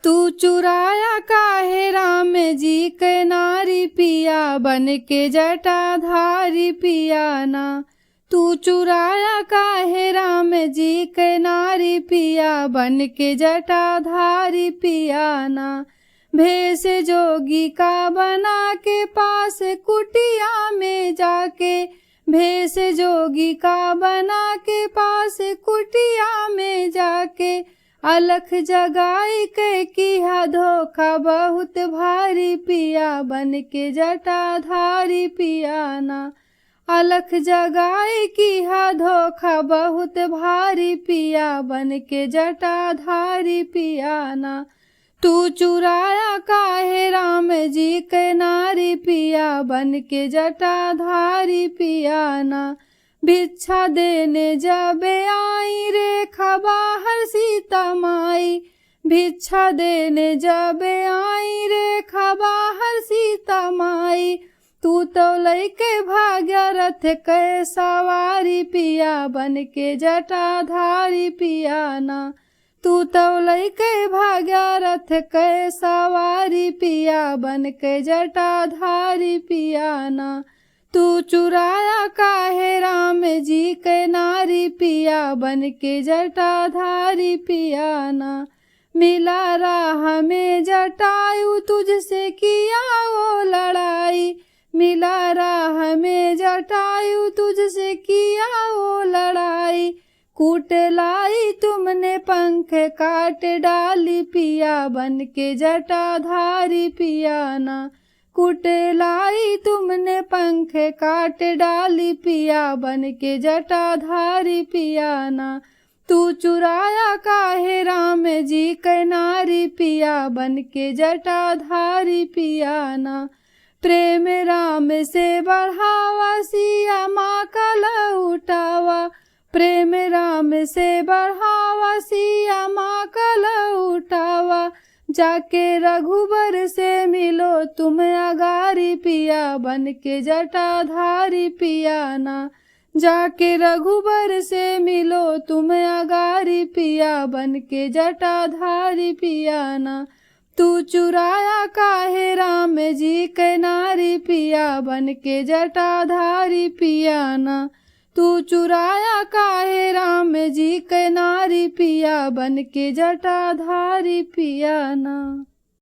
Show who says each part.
Speaker 1: तू चुराया काहे राम जी के नारी पिया बन के जटाधारी पिया ना। तू चुराया काहे राम जी के नारी पिया बन के जटाधारी पिया ना। भेष जोगी का बना के पास कुटिया में जाके, भेष जोगी का बना के पास कुटिया में जाके, अलख जगाई के किया धोखा बहुत भारी पिया बन के जटाधारी पिया ना। अलख जगाई किया धोखा बहुत भारी पिया बन के जटाधारी पिया ना। तू चुराया काहे राम जी के नारी पिया बन के जटाधारी पिया ना। भिक्षा देने जब आई रेखा बाहर सीता माई, भिक्षा देने जब आई रेखा बाहर सीता माई, तू तो लैके भाग्य रथ के सवारी पिया बन के जटाधारी पिया ना। तू तो लैके भाग्य रथ के सवारी पिया बन के जटाधारी पिया ना। तू चुराया काहे राम जी के नारी पिया बन के जटाधारी पिया ना। मिला राह में जटायु तुझसे किया वो लड़ाई, मिला राह में जटायु तुझसे किया वो लड़ाई, कूट लाई तुमने पंख काट डाली पिया बन के जटाधारी पिया ना। कूट लाई तुमने पंख काट डाली पिया बन के जटाधारी पिया ना। तू चुराया काहे राम जी के नारी पिया बन के जटाधारी पिया ना। प्रेम राम से बढ़ावा सिया माँ का लौटावा, प्रेम राम से बढ़ावा सिया माँ का लौटावा, जाके रघुबर से मिलो तुम अगारी पिया बन के जटाधारी पिया ना। जाके रघुबर से मिलो तुम अगारी पिया बन के जटाधारी पिया ना। तू चुराया काहे राम जी के नारी पिया बन के जटाधारी पिया ना। तू चुराया काहे राम जी के नारी पिया बन के जटाधारी पिया ना।